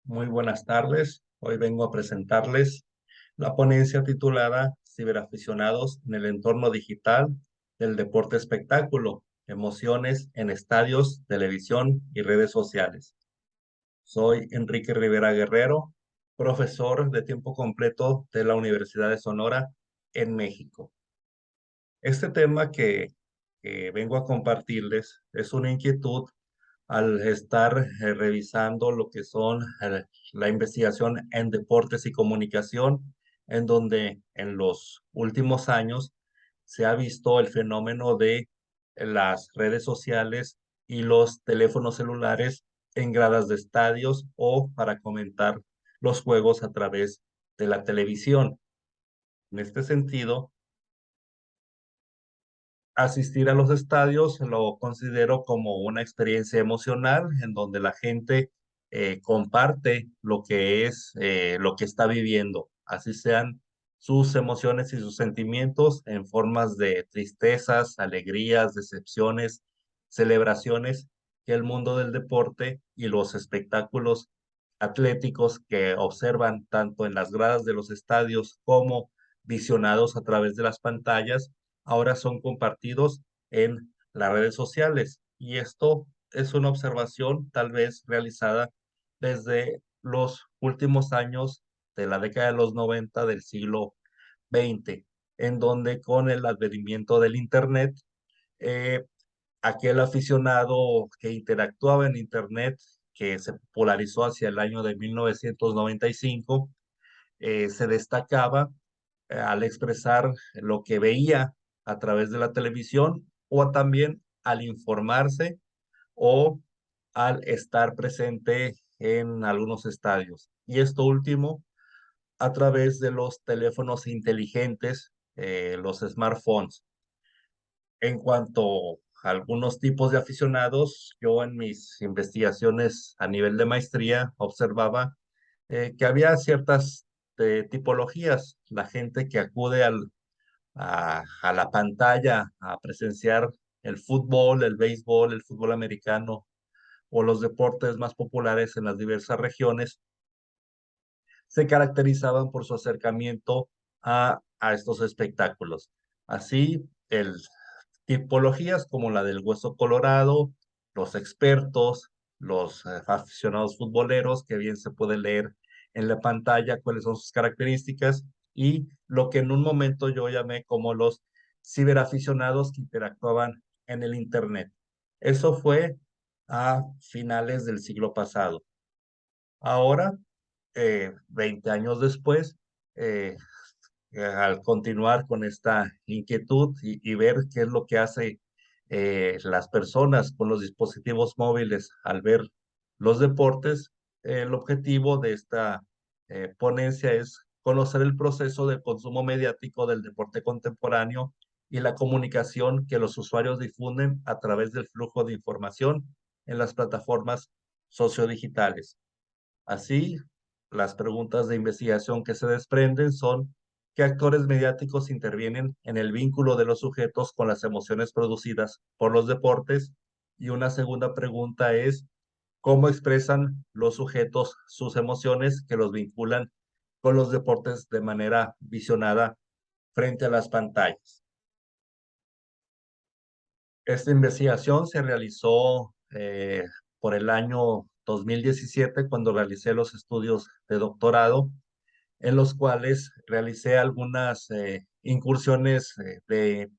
Muy buenas tardes. Hoy vengo a presentarles la ponencia titulada Ciberaficionados en el entorno digital del deporte espectáculo, emociones en estadios, televisión y redes sociales. Soy Enrique Rivera Guerrero, profesor de tiempo completo de la Universidad de Sonora en México. Este tema que vengo a compartirles es una inquietud al estar revisando lo que son la investigación en deportes y comunicación, en donde en los últimos años se ha visto el fenómeno de las redes sociales y los teléfonos celulares en gradas de estadios o para comentar los juegos a través de la televisión. En este sentido, asistir a los estadios lo considero como una experiencia emocional en donde la gente comparte lo que es, lo que está viviendo, así sean sus emociones y sus sentimientos en formas de tristezas, alegrías, decepciones, celebraciones que el mundo del deporte y los espectáculos atléticos que observan tanto en las gradas de los estadios como visionados a través de las pantallas ahora son compartidos en las redes sociales. Y esto es una observación tal vez realizada desde los últimos años de la década de los 90 del siglo XX, en donde con el advenimiento del Internet, eh, aquel aficionado que interactuaba en Internet, que se popularizó hacia el año de 1995, se destacaba al expresar lo que veía a través de la televisión o también al informarse o al estar presente en algunos estadios. Y esto último a través de los teléfonos inteligentes, los smartphones. En cuanto a algunos tipos de aficionados, yo en mis investigaciones a nivel de maestría observaba que había ciertas tipologías, la gente que acude a la pantalla a presenciar el fútbol, el béisbol, el fútbol americano o los deportes más populares en las diversas regiones, se caracterizaban por su acercamiento a estos espectáculos. Así, tipologías como la del hueso colorado, los expertos, los aficionados futboleros, que bien se puede leer en la pantalla cuáles son sus características, y lo que en un momento yo llamé como los ciberaficionados que interactuaban en el Internet. Eso fue a finales del siglo pasado. Ahora, 20 años después, eh, al continuar con esta inquietud y ver qué es lo que hace las personas con los dispositivos móviles al ver los deportes, el objetivo de esta ponencia es conocer el proceso del consumo mediático del deporte contemporáneo y la comunicación que los usuarios difunden a través del flujo de información en las plataformas sociodigitales. Así, las preguntas de investigación que se desprenden son: ¿qué actores mediáticos intervienen en el vínculo de los sujetos con las emociones producidas por los deportes? Y una segunda pregunta es: ¿cómo expresan los sujetos sus emociones que los vinculan con los deportes de manera visionada frente a las pantallas? Esta investigación se realizó por el año 2017 cuando realicé los estudios de doctorado, en los cuales realicé algunas incursiones de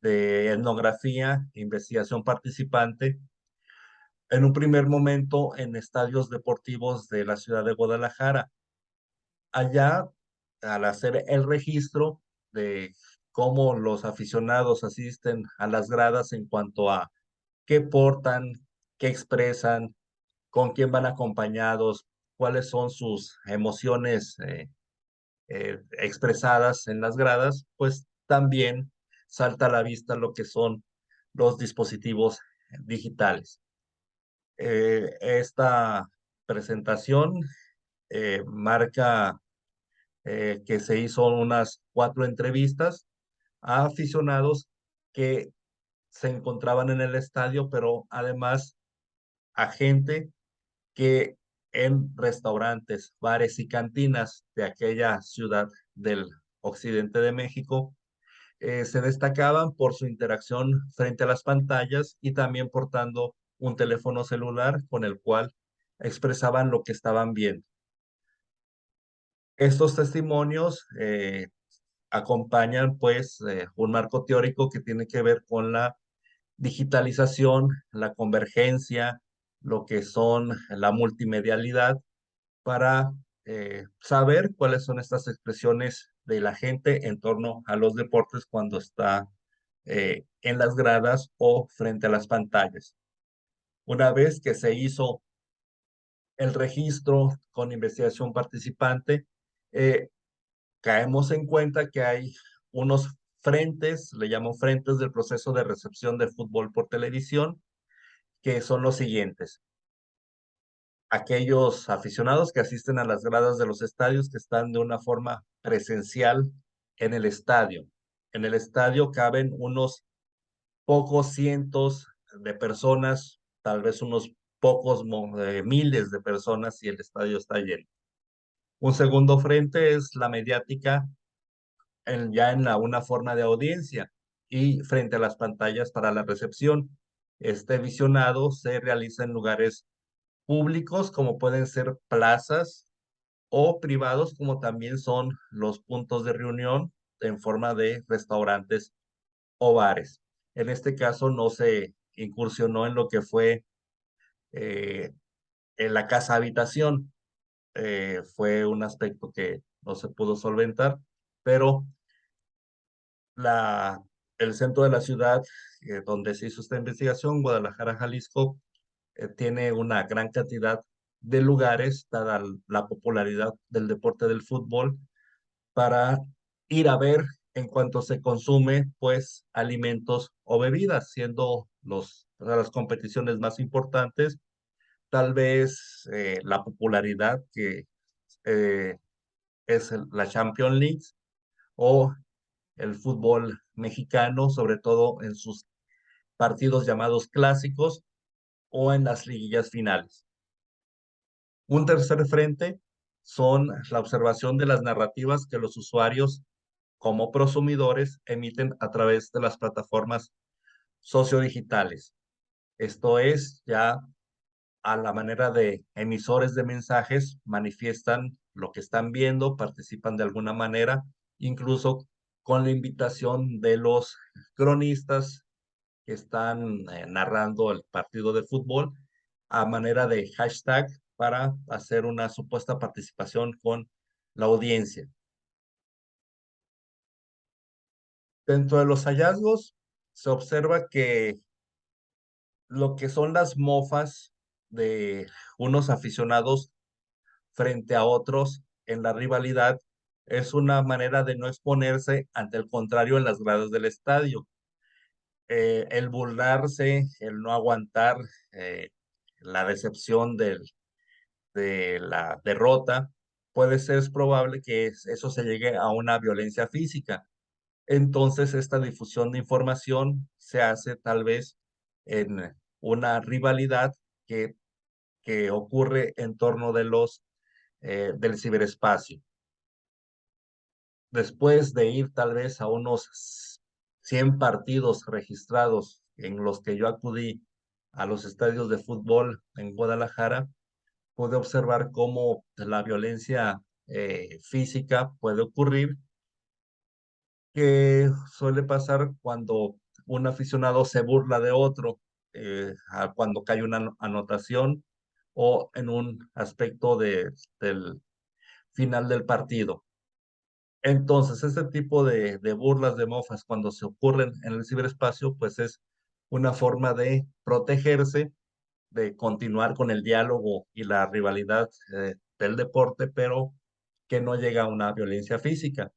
etnografía, investigación participante, en un primer momento en estadios deportivos de la ciudad de Guadalajara. Allá, al hacer el registro de cómo los aficionados asisten a las gradas en cuanto a qué portan, qué expresan, con quién van acompañados, cuáles son sus emociones expresadas en las gradas, pues también salta a la vista lo que son los dispositivos digitales. Esta presentación marca que se hizo unas 4 entrevistas a aficionados que se encontraban en el estadio, pero además a gente que en restaurantes, bares y cantinas de aquella ciudad del occidente de México, se destacaban por su interacción frente a las pantallas y también portando un teléfono celular con el cual expresaban lo que estaban viendo. Estos testimonios acompañan pues un marco teórico que tiene que ver con la digitalización, la convergencia, lo que son la multimedialidad para saber cuáles son estas expresiones de la gente en torno a los deportes cuando está en las gradas o frente a las pantallas. Una vez que se hizo el registro con investigación participante, eh, caemos en cuenta que hay unos frentes, le llamo frentes del proceso de recepción de fútbol por televisión, que son los siguientes. Aquellos aficionados que asisten a las gradas de los estadios que están de una forma presencial en el estadio. En el estadio caben unos pocos cientos de personas, tal vez unos pocos miles de personas si el estadio está lleno. Un segundo frente es la mediática ya en una forma de audiencia y frente a las pantallas para la recepción. Este visionado se realiza en lugares públicos como pueden ser plazas o privados como también son los puntos de reunión en forma de restaurantes o bares. En este caso no se incursionó en lo que fue eh, en la casa habitación. Fue un aspecto que no se pudo solventar, pero la, el centro de la ciudad donde se hizo esta investigación, Guadalajara, Jalisco, tiene una gran cantidad de lugares, dada la popularidad del deporte del fútbol, para ir a ver en cuanto se consume, pues, alimentos o bebidas, siendo las competiciones más importantes, tal vez la popularidad que eh, es la Champions League o el fútbol mexicano, sobre todo en sus partidos llamados clásicos o en las liguillas finales. Un tercer frente son la observación de las narrativas que los usuarios como prosumidores emiten a través de las plataformas sociodigitales. Esto es, ya a la manera de emisores de mensajes, manifiestan lo que están viendo, participan de alguna manera, incluso con la invitación de los cronistas que están narrando el partido de fútbol a manera de hashtag para hacer una supuesta participación con la audiencia. Dentro de los hallazgos se observa que lo que son las mofas de unos aficionados frente a otros en la rivalidad es una manera de no exponerse ante el contrario en las gradas del estadio. El burlarse, el no aguantar eh, la decepción de la derrota, puede ser es probable que eso se llegue a una violencia física. Entonces, esta difusión de información se hace tal vez en una rivalidad que, que ocurre en torno de del ciberespacio. Después de ir tal vez a unos 100 partidos registrados en los que yo acudí a los estadios de fútbol en Guadalajara, pude observar cómo la violencia física puede ocurrir, que suele pasar cuando un aficionado se burla de otro, cuando cae una anotación o en un aspecto del final del partido. Entonces, este tipo de burlas, de mofas, cuando se ocurren en el ciberespacio, pues es una forma de protegerse, de continuar con el diálogo y la rivalidad del deporte, pero que no llega a una violencia física.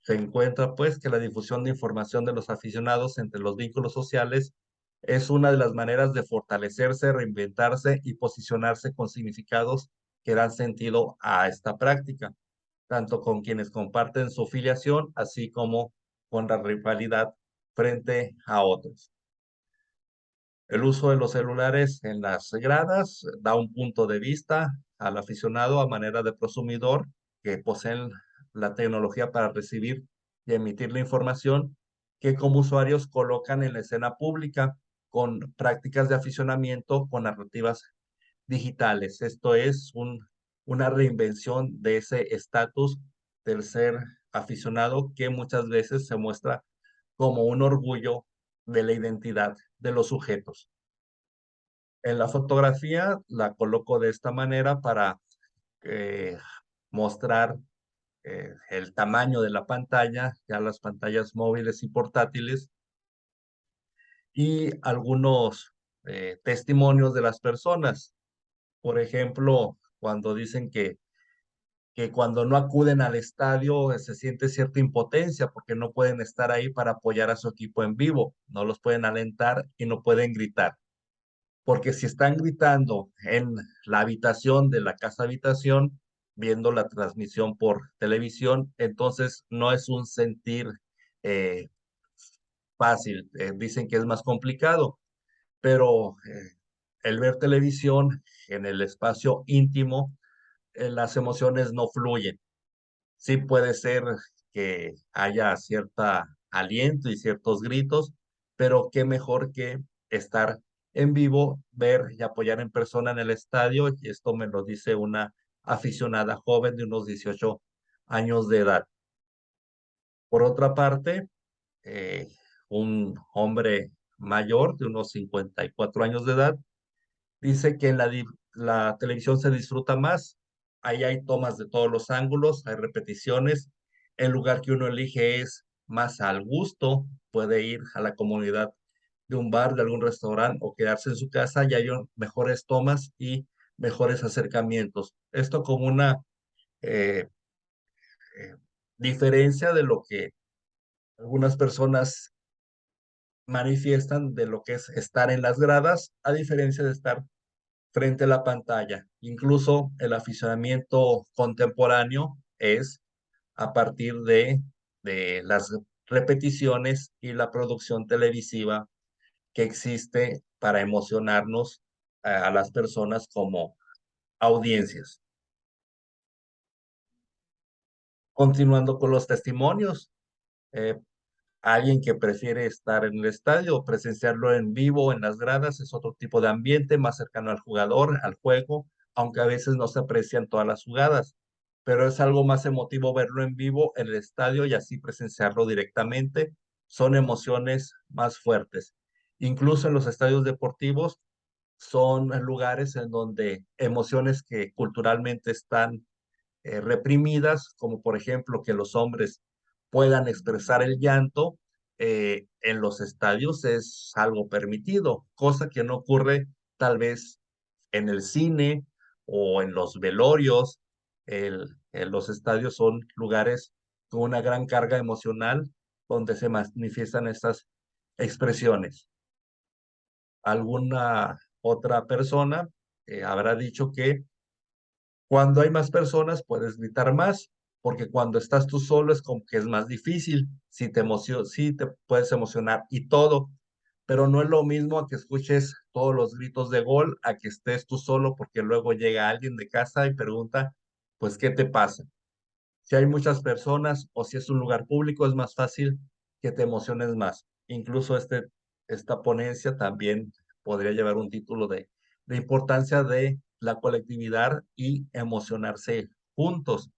Se encuentra pues que la difusión de información de los aficionados entre los vínculos sociales es una de las maneras de fortalecerse, reinventarse y posicionarse con significados que dan sentido a esta práctica, tanto con quienes comparten su filiación, así como con la rivalidad frente a otros. El uso de los celulares en las gradas da un punto de vista al aficionado a manera de prosumidor que poseen la tecnología para recibir y emitir la información que como usuarios colocan en la escena pública con prácticas de aficionamiento con narrativas digitales. Esto es una reinvención de ese estatus del ser aficionado que muchas veces se muestra como un orgullo de la identidad de los sujetos. En la fotografía la coloco de esta manera para eh, mostrar el tamaño de la pantalla, ya las pantallas móviles y portátiles, y algunos testimonios de las personas. Por ejemplo, cuando dicen que cuando no acuden al estadio se siente cierta impotencia porque no pueden estar ahí para apoyar a su equipo en vivo, no los pueden alentar y no pueden gritar. Porque si están gritando en la habitación de la casa habitación, viendo la transmisión por televisión, entonces no es un sentir eh, fácil. Dicen que es más complicado, pero el ver televisión en el espacio íntimo, las emociones no fluyen. Sí puede ser que haya cierta aliento y ciertos gritos, pero qué mejor que estar en vivo, ver y apoyar en persona en el estadio, y esto me lo dice una aficionada joven de unos 18 años de edad. Por otra parte, eh, un hombre mayor de unos 54 años de edad dice que en la televisión se disfruta más. Ahí hay tomas de todos los ángulos, hay repeticiones. El lugar que uno elige es más al gusto. Puede ir a la comunidad de un bar, de algún restaurante o quedarse en su casa y hay mejores tomas y mejores acercamientos. Esto como una eh, eh, diferencia de lo que algunas personas manifiestan de lo que es estar en las gradas, a diferencia de estar frente a la pantalla. Incluso el aficionamiento contemporáneo es a partir de las repeticiones y la producción televisiva que existe para emocionarnos a las personas como audiencias. Continuando con los testimonios, eh, alguien que prefiere estar en el estadio, presenciarlo en vivo, en las gradas, es otro tipo de ambiente, más cercano al jugador, al juego, aunque a veces no se aprecian todas las jugadas, pero es algo más emotivo verlo en vivo en el estadio y así presenciarlo directamente. Son emociones más fuertes. Incluso en los estadios deportivos son lugares en donde emociones que culturalmente están reprimidas, como por ejemplo que los hombres puedan expresar el llanto, en los estadios es algo permitido, cosa que no ocurre tal vez en el cine o en los velorios. En los estadios son lugares con una gran carga emocional donde se manifiestan estas expresiones. Alguna otra persona habrá dicho que cuando hay más personas puedes gritar más, porque cuando estás tú solo es como que es más difícil. Si te sí te puedes emocionar y todo, pero no es lo mismo a que escuches todos los gritos de gol, a que estés tú solo, porque luego llega alguien de casa y pregunta, pues, ¿qué te pasa? Si hay muchas personas o si es un lugar público, es más fácil que te emociones más. Incluso esta ponencia también podría llevar un título de importancia de la colectividad y emocionarse juntos,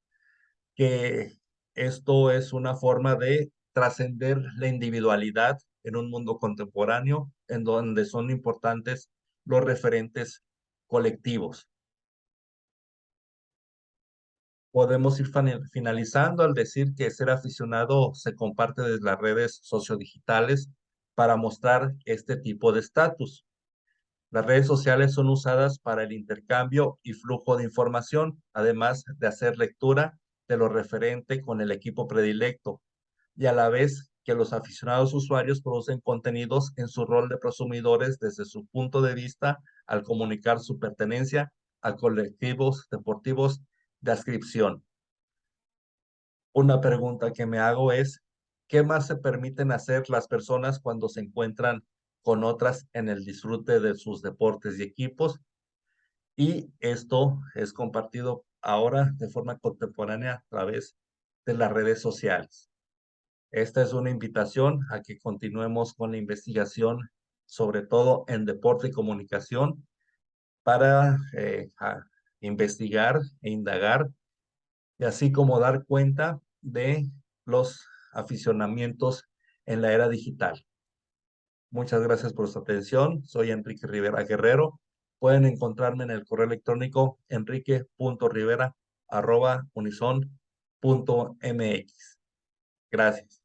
que esto es una forma de trascender la individualidad en un mundo contemporáneo en donde son importantes los referentes colectivos. Podemos ir finalizando al decir que ser aficionado se comparte desde las redes sociodigitales para mostrar este tipo de estatus. Las redes sociales son usadas para el intercambio y flujo de información, además de hacer lectura de lo referente con el equipo predilecto, y a la vez que los aficionados usuarios producen contenidos en su rol de prosumidores desde su punto de vista al comunicar su pertenencia a colectivos deportivos de adscripción. Una pregunta que me hago es, ¿qué más se permiten hacer las personas cuando se encuentran con otras en el disfrute de sus deportes y equipos. Y esto es compartido ahora de forma contemporánea a través de las redes sociales. Esta es una invitación a que continuemos con la investigación, sobre todo en deporte y comunicación, para investigar e indagar, y así como dar cuenta de los aficionamientos en la era digital. Muchas gracias por su atención. Soy Enrique Rivera Guerrero. Pueden encontrarme en el correo electrónico enrique.rivera@unison.mx. Gracias.